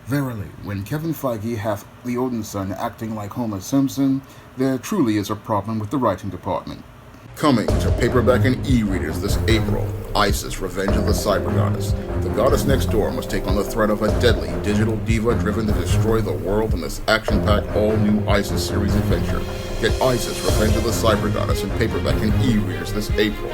Verily, when Kevin Feige hath the Odin son acting like Homer Simpson, there truly is a problem with the writing department. Coming to paperback and e-readers this April, Isis: Revenge of the Cyber Goddess. The goddess next door must take on the threat of a deadly digital diva driven to destroy the world in this action-packed all-new Isis series adventure. Get Isis: Revenge of the Cyber Goddess in paperback and e-readers this April.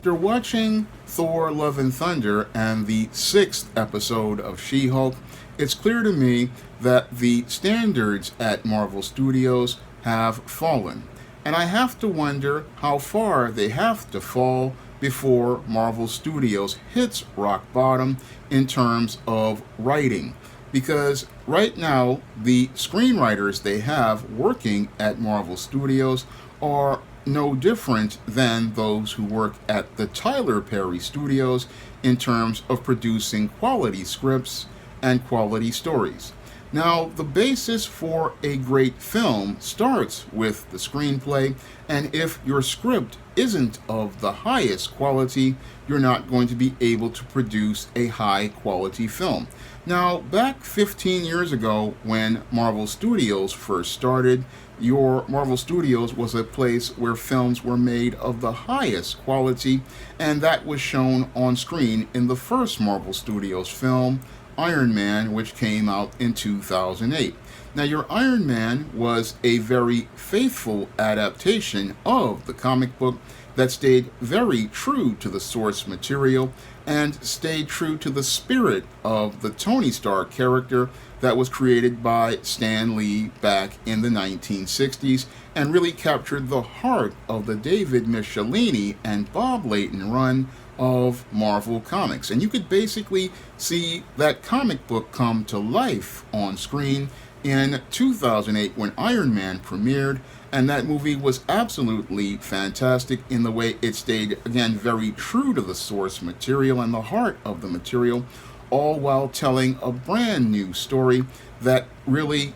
After watching Thor Love and Thunder and the 6th episode of She-Hulk, it's clear to me that the standards at Marvel Studios have fallen. And I have to wonder how far they have to fall before Marvel Studios hits rock bottom in terms of writing. Because right now, the screenwriters they have working at Marvel Studios are no different than those who work at the Tyler Perry Studios in terms of producing quality scripts and quality stories. Now, the basis for a great film starts with the screenplay, and if your script isn't of the highest quality, you're not going to be able to produce a high quality film. Now, back 15 years ago when Marvel Studios first started, your Marvel Studios was a place where films were made of the highest quality, and that was shown on screen in the first Marvel Studios film, Iron Man, which came out in 2008. Now, your Iron Man was a very faithful adaptation of the comic book that stayed very true to the source material and stayed true to the spirit of the Tony Stark character that was created by Stan Lee back in the 1960s and really captured the heart of the David Michelinie and Bob Layton run of Marvel Comics. And you could basically see that comic book come to life on screen in 2008 when Iron Man premiered, and that movie was absolutely fantastic in the way it stayed, again, very true to the source material and the heart of the material, all while telling a brand new story that really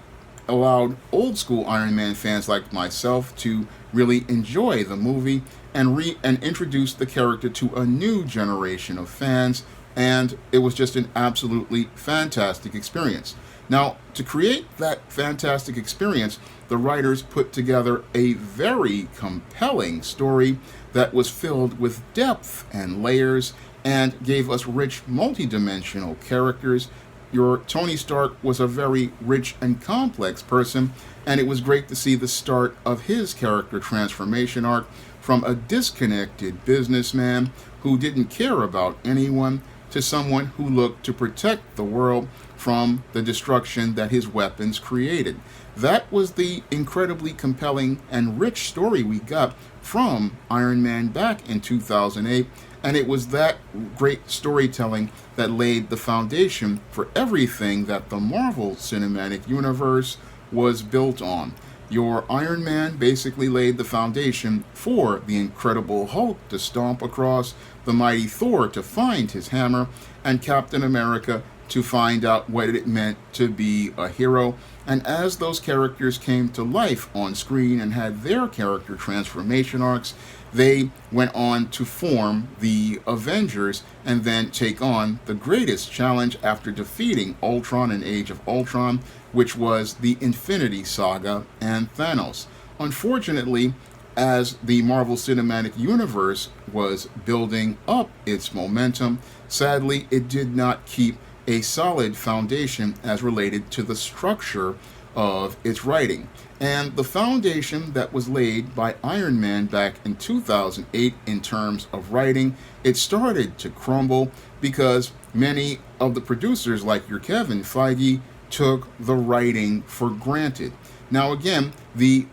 allowed old school Iron Man fans like myself to really enjoy the movie and introduce the character to a new generation of fans, and it was just an absolutely fantastic experience. Now, to create that fantastic experience, the writers put together a very compelling story that was filled with depth and layers and gave us rich multidimensional characters. Your Tony Stark was a very rich and complex person, and it was great to see the start of his character transformation arc from a disconnected businessman who didn't care about anyone to someone who looked to protect the world from the destruction that his weapons created. That was the incredibly compelling and rich story we got from Iron Man back in 2008, and it was that great storytelling that laid the foundation for everything that the Marvel Cinematic Universe was built on. Your Iron Man basically laid the foundation for the Incredible Hulk to stomp across, the mighty Thor to find his hammer, and Captain America to find out what it meant to be a hero. And as those characters came to life on screen and had their character transformation arcs, they went on to form the Avengers and then take on the greatest challenge after defeating Ultron in Age of Ultron, which was the Infinity Saga and Thanos. Unfortunately, as the Marvel Cinematic Universe was building up its momentum, sadly it did not keep a solid foundation as related to the structure of its writing. And the foundation that was laid by Iron Man back in 2008 in terms of writing, it started to crumble because many of the producers, like your Kevin Feige, took the writing for granted. Now again, the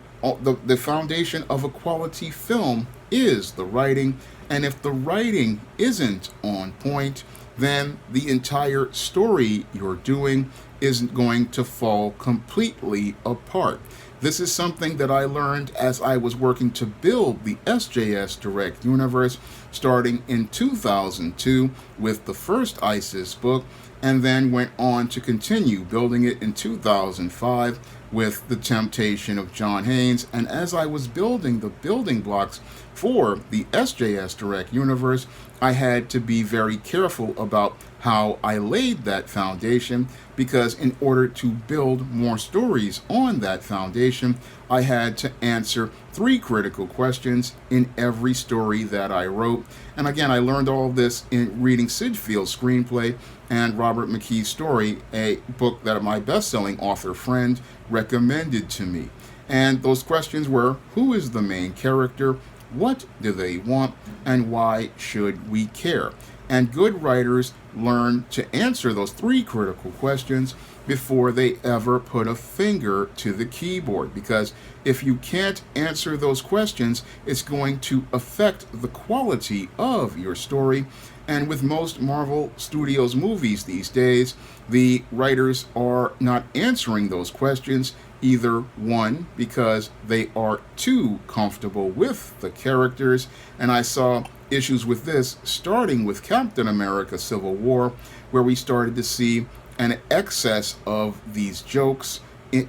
foundation of a quality film is the writing, and if the writing isn't on point, then the entire story you're doing isn't going to fall completely apart. This is something that I learned as I was working to build the SJS Direct universe, starting in 2002 with the first ISIS book, and then went on to continue building it in 2005 with The Temptation of John Haynes. And as I was building the building blocks for the SJS Direct universe, I had to be very careful about how I laid that foundation, because in order to build more stories on that foundation, I had to answer 3 critical questions in every story that I wrote. And again, I learned all of this in reading Sid Field's screenplay and Robert McKee's story, a book that my best-selling author friend recommended to me. And those questions were: who is the main character? What do they want? And why should we care? And good writers learn to answer those 3 critical questions before they ever put a finger to the keyboard. Because if you can't answer those questions, it's going to affect the quality of your story. And with most Marvel Studios movies these days, the writers are not answering those questions. Either one, because they are too comfortable with the characters, and I saw issues with this starting with Captain America Civil War, where we started to see an excess of these jokes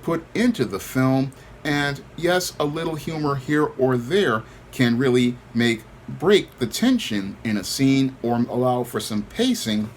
put into the film. And yes, a little humor here or there can really break the tension in a scene or allow for some pacing,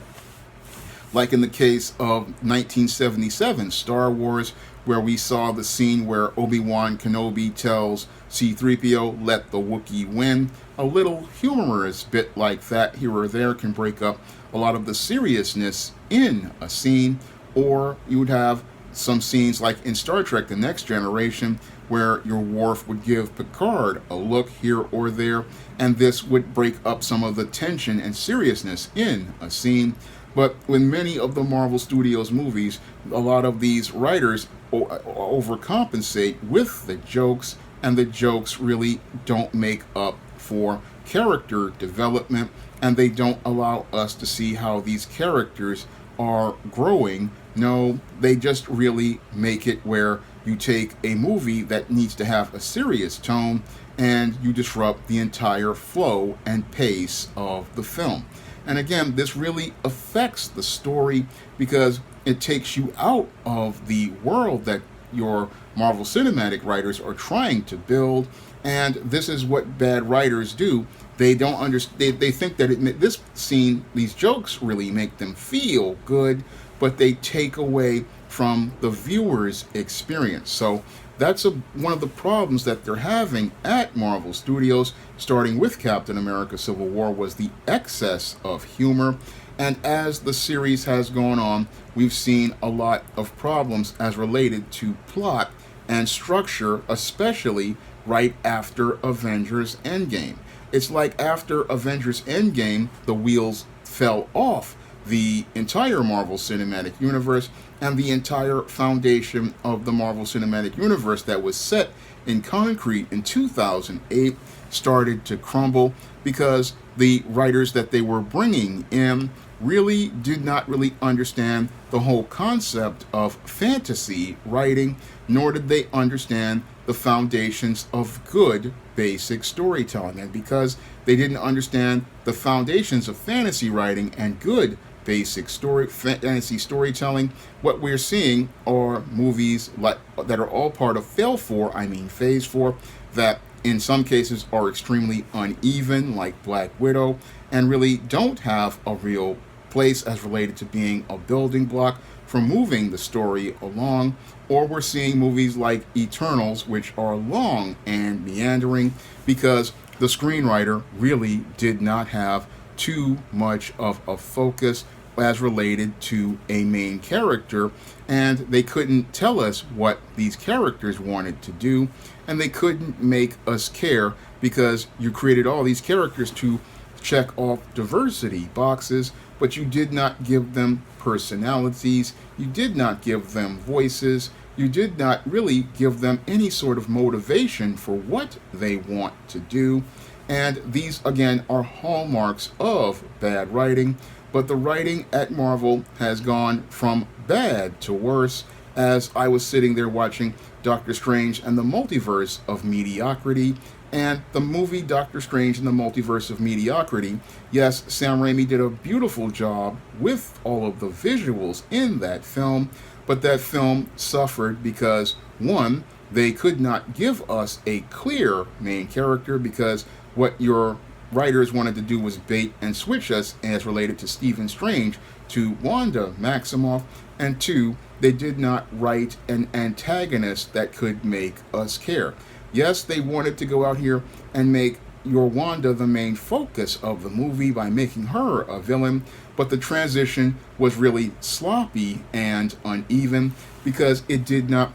like in the case of 1977 Star Wars, where we saw the scene where Obi-Wan Kenobi tells C-3PO, "Let the Wookiee win." A little humorous bit like that here or there can break up a lot of the seriousness in a scene. Or you would have some scenes like in Star Trek The Next Generation, where your Worf would give Picard a look here or there, and this would break up some of the tension and seriousness in a scene. But with many of the Marvel Studios movies, a lot of these writers overcompensate with the jokes, and the jokes really don't make up for character development, and they don't allow us to see how these characters are growing. No, they just really make it where you take a movie that needs to have a serious tone and you disrupt the entire flow and pace of the film. And again, this really affects the story because it takes you out of the world that your Marvel Cinematic writers are trying to build. And this is what bad writers do. They don't understand. They think that this scene, these jokes really make them feel good, but they take away from the viewer's experience. So that's one of the problems that they're having at Marvel Studios, starting with Captain America Civil War, was the excess of humor. And as the series has gone on, we've seen a lot of problems as related to plot and structure, especially right after Avengers Endgame. It's like after Avengers Endgame, the wheels fell off the entire Marvel Cinematic Universe, and the entire foundation of the Marvel Cinematic Universe that was set in concrete in 2008 started to crumble because the writers that they were bringing in really did not really understand the whole concept of fantasy writing, nor did they understand the foundations of good basic storytelling. And because they didn't understand the foundations of fantasy writing and good basic fantasy storytelling, what we're seeing are movies that are all part of Phase 4, that in some cases are extremely uneven, like Black Widow, and really don't have a real place as related to being a building block for moving the story along. Or we're seeing movies like Eternals, which are long and meandering because the screenwriter really did not have too much of a focus as related to a main character, and they couldn't tell us what these characters wanted to do, and they couldn't make us care because you created all these characters to check off diversity boxes, but you did not give them personalities, you did not give them voices, you did not really give them any sort of motivation for what they want to do. And these, again, are hallmarks of bad writing. But the writing at Marvel has gone from bad to worse as I was sitting there watching Doctor Strange and the Multiverse of Mediocrity, And the movie Doctor Strange in the Multiverse of Mediocrity, yes, Sam Raimi did a beautiful job with all of the visuals in that film, but that film suffered because, one, they could not give us a clear main character because what your writers wanted to do was bait and switch us as related to Stephen Strange to Wanda Maximoff, and two, they did not write an antagonist that could make us care. Yes, they wanted to go out here and make your Wanda the main focus of the movie by making her a villain, but the transition was really sloppy and uneven because it did not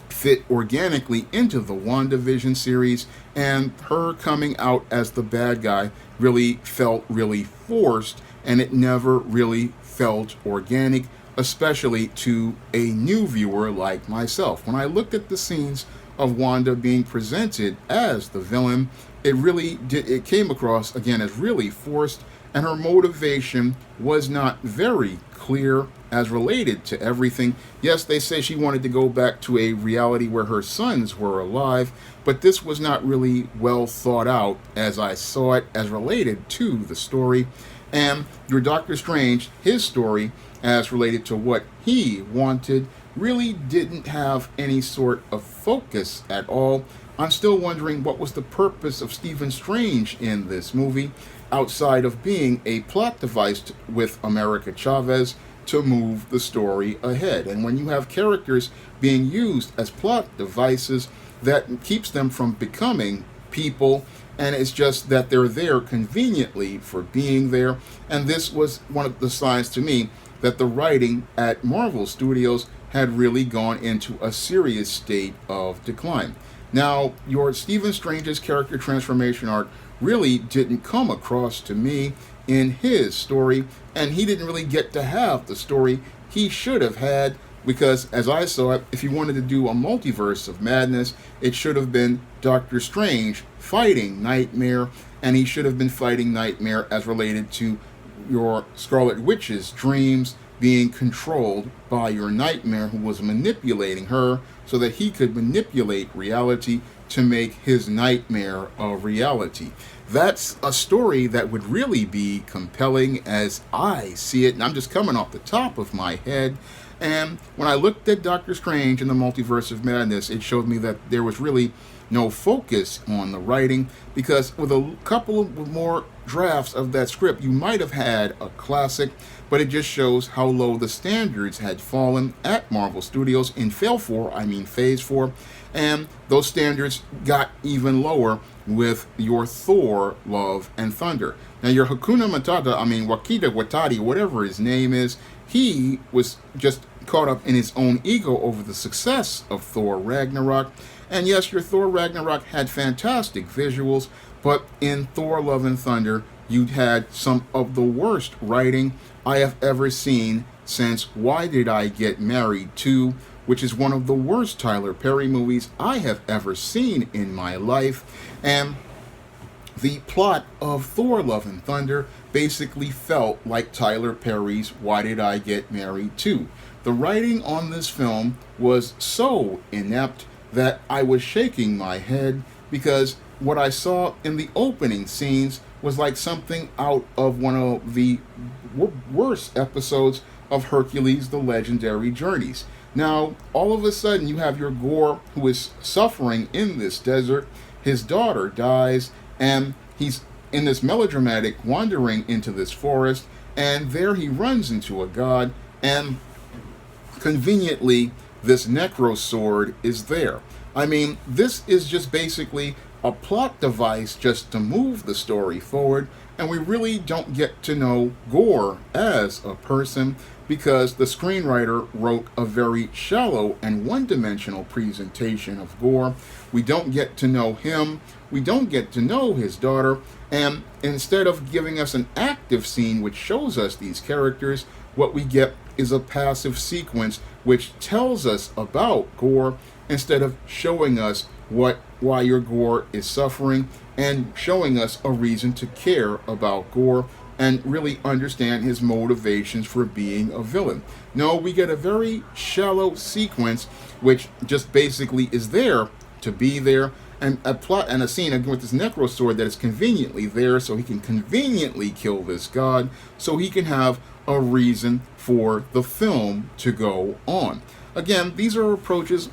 fit organically into the WandaVision series, and her coming out as the bad guy really felt really forced, and it never really felt organic, especially to a new viewer like myself. When I looked at the scenes of Wanda being presented as the villain, it came across again as really forced, and her motivation was not very clear as related to everything. Yes, they say she wanted to go back to a reality where her sons were alive, but this was not really well thought out as I saw it as related to the story. And your Doctor Strange, his story as related to what he wanted, really didn't have any sort of focus at all. I'm still wondering what was the purpose of Stephen Strange in this movie, outside of being a plot device with America Chavez to move the story ahead. And when you have characters being used as plot devices, that keeps them from becoming people, and it's just that they're there conveniently for being there. And this was one of the signs to me that the writing at Marvel Studios had really gone into a serious state of decline. Now, your Stephen Strange's character transformation arc really didn't come across to me in his story, and he didn't really get to have the story he should have had, because as I saw it, if you wanted to do a multiverse of madness, it should have been Doctor Strange fighting Nightmare, and he should have been fighting Nightmare as related to your Scarlet Witch's dreams being controlled by your Nightmare, who was manipulating her so that he could manipulate reality to make his nightmare a reality. That's a story that would really be compelling as I see it, and I'm just coming off the top of my head. And when I looked at Doctor Strange in the Multiverse of Madness, it showed me that there was really no focus on the writing, because with a couple of more drafts of that script, you might have had a classic, but it just shows how low the standards had fallen at Marvel Studios in Phase 4, and those standards got even lower with your Thor, Love, and Thunder. Now your Hakuna Matata, Wakita Watati, whatever his name is, he was just caught up in his own ego over the success of Thor Ragnarok. And yes, your Thor Ragnarok had fantastic visuals, but in Thor Love and Thunder, you had some of the worst writing I have ever seen since Why Did I Get Married 2, which is one of the worst Tyler Perry movies I have ever seen in my life. And the plot of Thor Love and Thunder basically felt like Tyler Perry's Why Did I Get Married 2. The writing on this film was so inept that I was shaking my head, because what I saw in the opening scenes was like something out of one of the worst episodes of Hercules: The Legendary Journeys. Now, all of a sudden, you have your Gore, who is suffering in this desert. His daughter dies, and he's in this melodramatic wandering into this forest, and there he runs into a god, and conveniently, this necro sword is there. This is just basically a plot device just to move the story forward, and we really don't get to know Gore as a person, because the screenwriter wrote a very shallow and one-dimensional presentation of Gore. We don't get to know him, we don't get to know his daughter, and instead of giving us an active scene which shows us these characters, what we get is a passive sequence which tells us about Gore, instead of showing us why your Gore is suffering and showing us a reason to care about Gore and really understand his motivations for being a villain. No, we get a very shallow sequence which just basically is there to be there, and a plot and a scene with this necro sword that is conveniently there so he can conveniently kill this god so he can have a reason for the film to go on. Again, these are approaches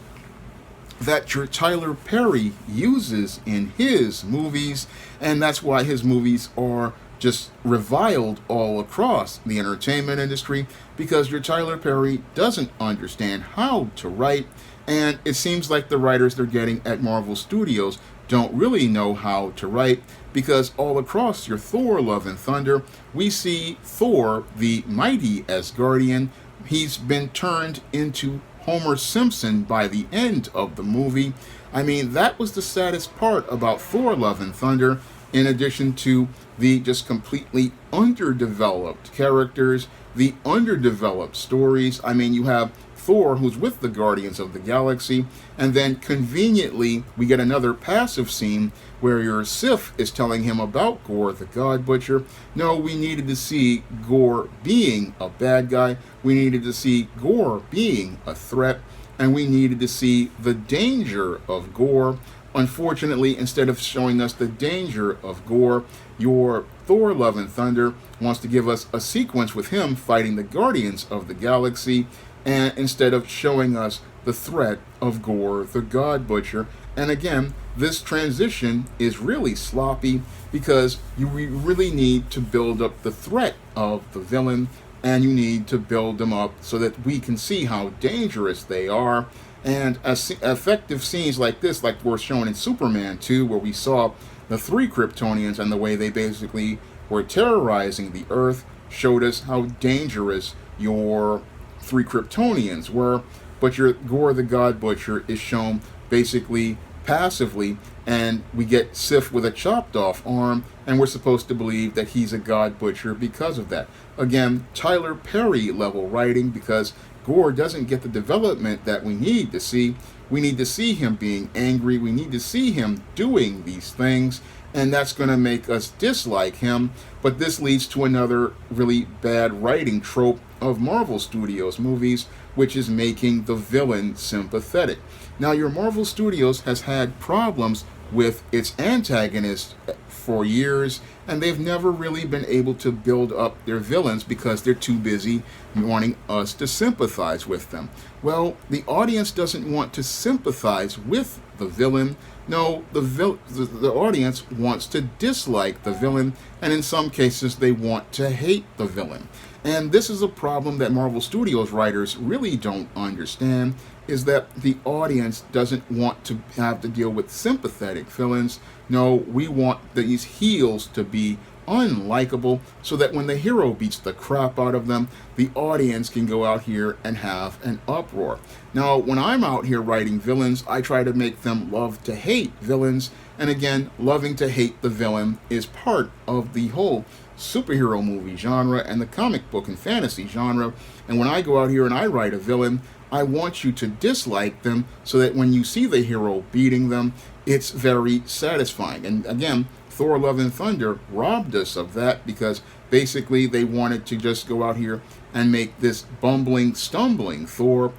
that your Tyler Perry uses in his movies, and that's why his movies are just reviled all across the entertainment industry, because your Tyler Perry doesn't understand how to write, and it seems like the writers they're getting at Marvel Studios don't really know how to write, because all across your Thor Love and Thunder, we see Thor, the mighty Asgardian. He's been turned into Homer Simpson by the end of the movie. I mean, that was the saddest part about Thor Love and Thunder, in addition to the just completely underdeveloped characters, the underdeveloped stories. I mean, you have Thor, who's with the Guardians of the Galaxy, and then conveniently we get another passive scene where your Sif is telling him about Gore the God Butcher. No, we needed to see Gore being a bad guy, we needed to see Gore being a threat, and we needed to see the danger of Gore. Unfortunately, instead of showing us the danger of Gore, your Thor Love and Thunder wants to give us a sequence with him fighting the Guardians of the Galaxy, and instead of showing us the threat of Gore the God Butcher. And again, this transition is really sloppy because you really need to build up the threat of the villain, and you need to build them up so that we can see how dangerous they are. And effective scenes like this, like were shown in Superman 2, where we saw the 3 Kryptonians and the way they basically were terrorizing the Earth, showed us how dangerous your 3 Kryptonians were. But your Gore the God Butcher is shown basically passively, and we get Sif with a chopped off arm, and we're supposed to believe that he's a God Butcher because of that. Again, Tyler Perry level writing, because Gore doesn't get the development that we need to see. We need to see him being angry. We need to see him doing these things, and that's going to make us dislike him. But this leads to another really bad writing trope of Marvel Studios movies, which is making the villain sympathetic. Now, your Marvel Studios has had problems with its antagonists for years, and they've never really been able to build up their villains because they're too busy wanting us to sympathize with them. Well, the audience doesn't want to sympathize with the villain. No, the audience wants to dislike the villain, and in some cases they want to hate the villain. And this is a problem that Marvel Studios writers really don't understand, is that the audience doesn't want to have to deal with sympathetic villains. No, we want these heels to be unlikable so that when the hero beats the crap out of them, the audience can go out here and have an uproar. Now, when I'm out here writing villains, I try to make them love to hate villains. And again, loving to hate the villain is part of the whole superhero movie genre and the comic book and fantasy genre. And when I go out here and I write a villain, I want you to dislike them so that when you see the hero beating them, it's very satisfying. And again, Thor Love and Thunder robbed us of that, because basically they wanted to just go out here and make this bumbling, stumbling Thor,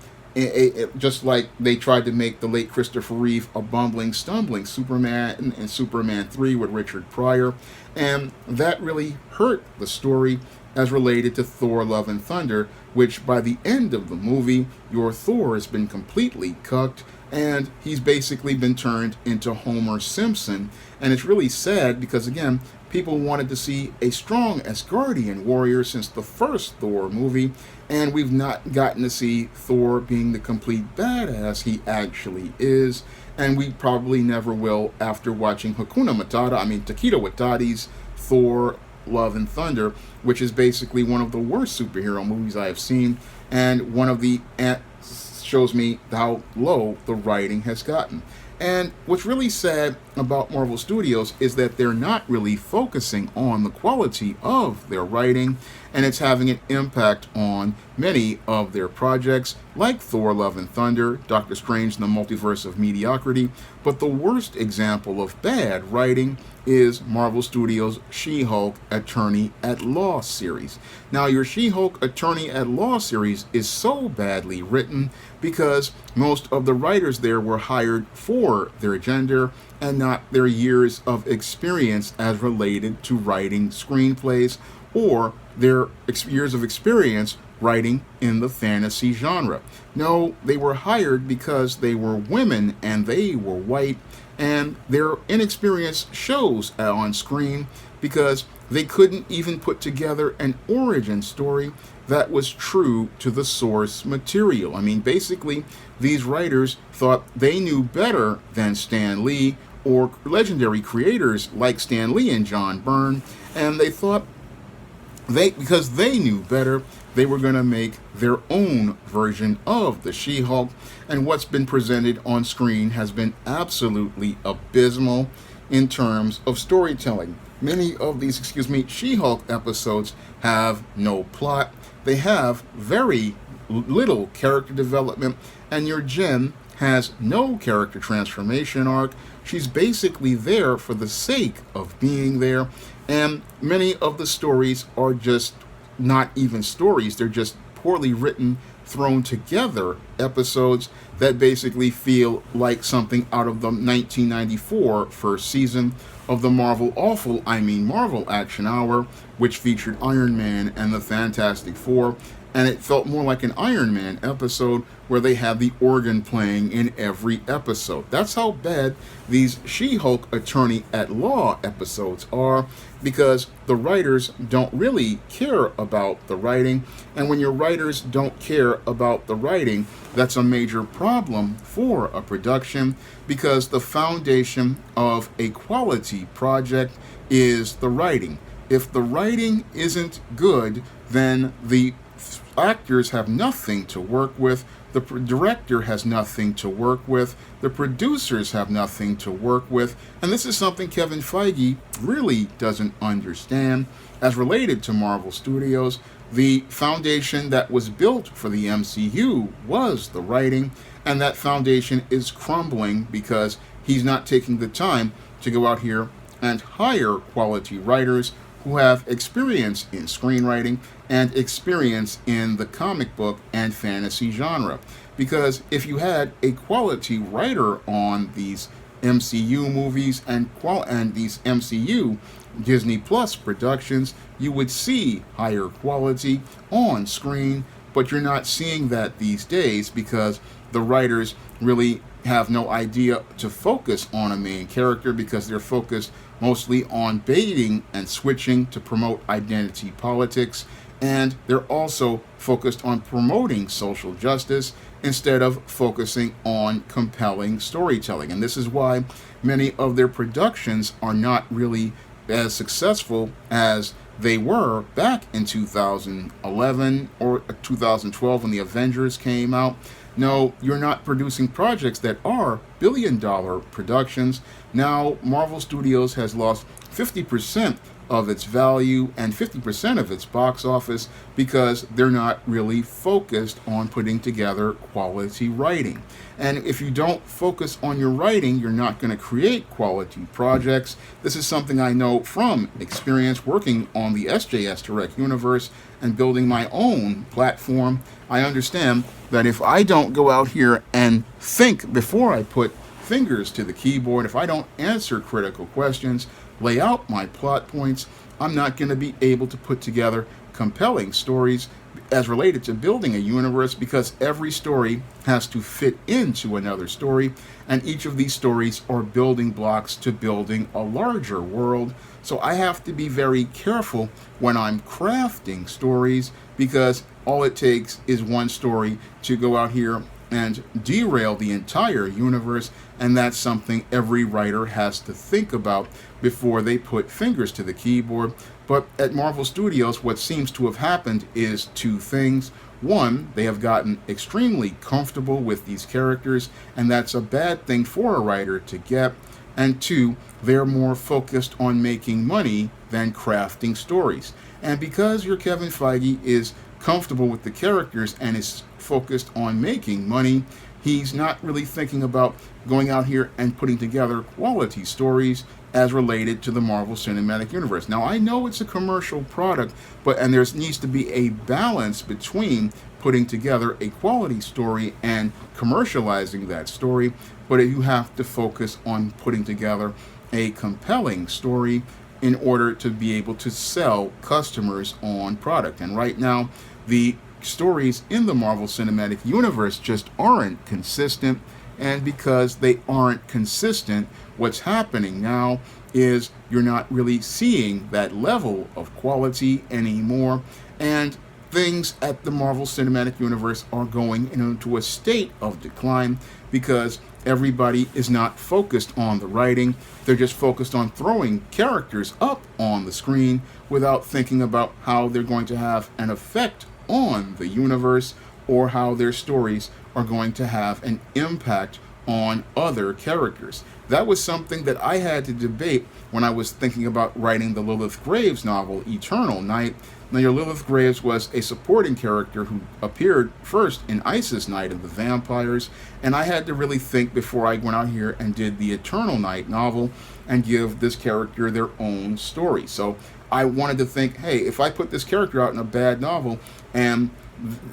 just like they tried to make the late Christopher Reeve a bumbling, stumbling Superman in Superman 3 with Richard Pryor. And that really hurt the story as related to Thor Love and Thunder, which by the end of the movie, your Thor has been completely cucked, and he's basically been turned into Homer Simpson. And it's really sad because, again, people wanted to see a strong Asgardian warrior since the first Thor movie, and we've not gotten to see Thor being the complete badass he actually is, and we probably never will after watching Taika Waititi's Thor Love and Thunder, which is basically one of the worst superhero movies I have seen, and one of the shows me how low the writing has gotten. And what's really sad about Marvel Studios is that they're not really focusing on the quality of their writing, and it's having an impact on many of their projects, like Thor Love and Thunder, Doctor Strange and the Multiverse of Mediocrity. But the worst example of bad writing is Marvel Studios' She-Hulk Attorney at Law series. Now, your She-Hulk Attorney at Law series is so badly written because most of the writers there were hired for their gender and not their years of experience as related to writing screenplays or their years of experience writing in the fantasy genre. No, they were hired because they were women and they were white, and their inexperience shows on screen because they couldn't even put together an origin story that was true to the source material. I mean, basically, these writers thought they knew better than Stan Lee or legendary creators like Stan Lee and John Byrne, and they thought because they knew better, they were going to make their own version of the She-Hulk, and what's been presented on screen has been absolutely abysmal in terms of storytelling. Many of these, She-Hulk episodes have no plot. They have very little character development, and your Jen has no character transformation arc. She's basically there for the sake of being there, and many of the stories are just not even stories. They're just poorly written, thrown together episodes that basically feel like something out of the 1994 first season of the Marvel Action Hour, which featured Iron Man and the Fantastic Four, and it felt more like an Iron Man episode where they had the organ playing in every episode. That's how bad these She-Hulk Attorney at Law episodes are, because the writers don't really care about the writing, and when your writers don't care about the writing, that's a major problem for a production, because the foundation of a quality project is the writing. If the writing isn't good, then the actors have nothing to work with, the director has nothing to work with, the producers have nothing to work with, and this is something Kevin Feige really doesn't understand. As related to Marvel Studios, the foundation that was built for the MCU was the writing, and that foundation is crumbling because he's not taking the time to go out here and hire quality writers who have experience in screenwriting and experience in the comic book and fantasy genre. Because if you had a quality writer on these MCU movies and these MCU Disney Plus productions, you would see higher quality on screen, but you're not seeing that these days because the writers really have no idea to focus on a main character, because they're focused mostly on baiting and switching to promote identity politics, and they're also focused on promoting social justice instead of focusing on compelling storytelling. And this is why many of their productions are not really as successful as they were back in 2011 or 2012 when the Avengers came out. No, you're not producing projects that are billion-dollar productions. Now, Marvel Studios has lost 50% of its value and 50% of its box office because they're not really focused on putting together quality writing. And if you don't focus on your writing, you're not going to create quality projects. This is something I know from experience working on the SJS Direct universe and building my own platform. I understand that if I don't go out here and think before I put fingers to the keyboard, if I don't answer critical questions, lay out my plot points, I'm not going to be able to put together compelling stories as related to building a universe, because every story has to fit into another story, and each of these stories are building blocks to building a larger world. So I have to be very careful when I'm crafting stories, because all it takes is one story to go out here and derail the entire universe, and that's something every writer has to think about before they put fingers to the keyboard. But at Marvel Studios, what seems to have happened is two things. One, they have gotten extremely comfortable with these characters, and that's a bad thing for a writer to get. And two, they're more focused on making money than crafting stories. And because your Kevin Feige is comfortable with the characters and is focused on making money, he's not really thinking about going out here and putting together quality stories. as related to the Marvel Cinematic Universe. Now, I know it's a commercial product, and there needs to be a balance between putting together a quality story and commercializing that story, but you have to focus on putting together a compelling story in order to be able to sell customers on product. And right now, the stories in the Marvel Cinematic Universe just aren't consistent, and because they aren't consistent, what's happening now is you're not really seeing that level of quality anymore, and things at the Marvel Cinematic Universe are going into a state of decline because everybody is not focused on the writing. They're just focused on throwing characters up on the screen without thinking about how they're going to have an effect on the universe or how their stories are going to have an impact on other characters. That was something that I had to debate when I was thinking about writing the Lilith Graves novel, Eternal Night. Now, your Lilith Graves was a supporting character who appeared first in Isis Night of the Vampires, and I had to really think before I went out here and did the Eternal Night novel and give this character their own story. So I wanted to think, hey, if I put this character out in a bad novel and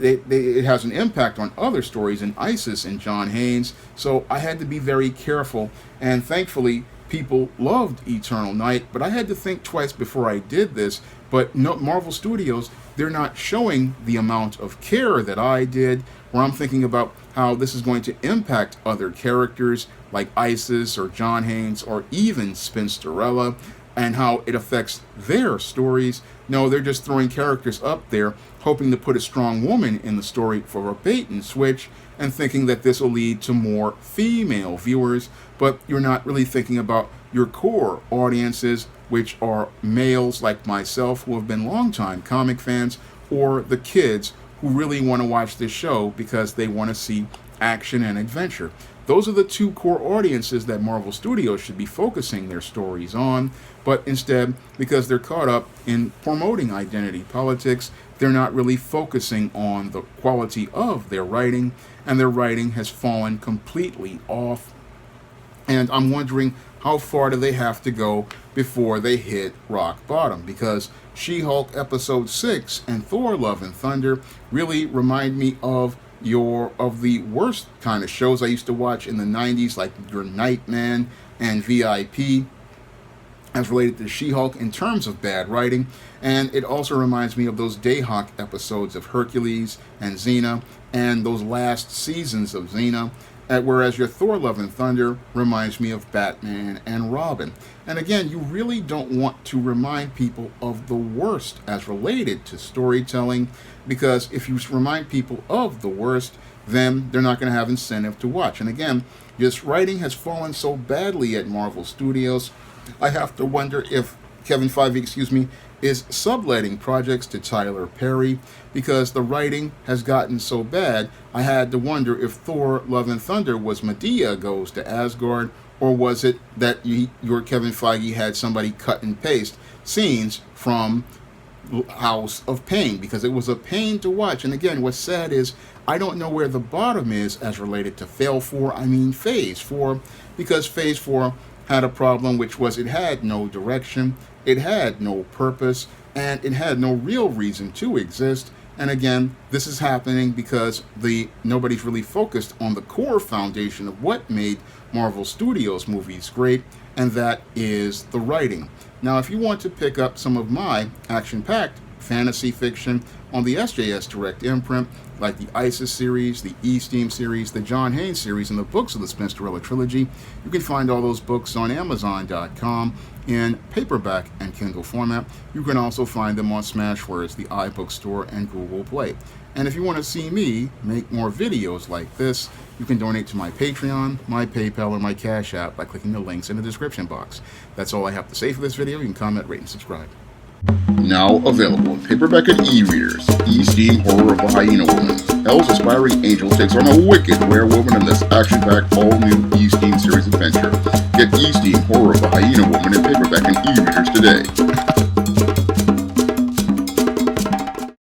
it has an impact on other stories in Isis and John Haynes, so I had to be very careful, and thankfully people loved Eternal Night, but I had to think twice before I did this. But no, Marvel Studios, they're not showing the amount of care that I did, where I'm thinking about how this is going to impact other characters like Isis or John Haynes or even Spinsterella, and how it affects their stories. No, they're just throwing characters up there, hoping to put a strong woman in the story for a bait and switch, and thinking that this will lead to more female viewers, but you're not really thinking about your core audiences, which are males like myself who have been longtime comic fans, or the kids who really want to watch this show because they want to see action and adventure. Those are the two core audiences that Marvel Studios should be focusing their stories on, but instead, because they're caught up in promoting identity politics, they're not really focusing on the quality of their writing, and their writing has fallen completely off. And I'm wondering, how far do they have to go before they hit rock bottom? Because She-Hulk Episode 6 and Thor Love and Thunder really remind me of the worst kind of shows I used to watch in the 90s, like your Nightman and VIP, as related to She-Hulk in terms of bad writing. And it also reminds me of those Dayhawk episodes of Hercules and Xena, and those last seasons of Xena. Whereas your Thor Love and Thunder reminds me of Batman and Robin. And again, you really don't want to remind people of the worst as related to storytelling, because if you remind people of the worst, then they're not going to have incentive to watch. And again, this writing has fallen so badly at Marvel Studios, I have to wonder if Kevin Feige, is subletting projects to Tyler Perry, because the writing has gotten so bad. I had to wonder if Thor Love and Thunder was Medea Goes to Asgard, or was it that your Kevin Feige had somebody cut and paste scenes from House of Pain, because it was a pain to watch. And again, what's sad is I don't know where the bottom is as related to Phase 4, because Phase 4 had a problem, which was it had no direction, it had no purpose, and it had no real reason to exist. And again, this is happening because nobody's really focused on the core foundation of what made Marvel Studios movies great, and that is the writing. Now, if you want to pick up some of my action-packed fantasy fiction on the SJS Direct imprint, like the Isis series, the E-Steam series, the John Haynes series, and the books of the Spinsterella trilogy, you can find all those books on Amazon.com in paperback and Kindle format. You can also find them on Smashwords, the iBook Store, and Google Play. And if you want to see me make more videos like this, you can donate to my Patreon, my PayPal, or my Cash App by clicking the links in the description box. That's all I have to say for this video. You can comment, rate, and subscribe. Now available in paperback and e-readers, E-Steam Horror of the Hyena Woman. Hell's Aspiring Angel takes on a wicked werewolf in this action-packed all-new E-Steam series adventure. Get E-Steam Horror of the Hyena Woman in paperback and e-readers today.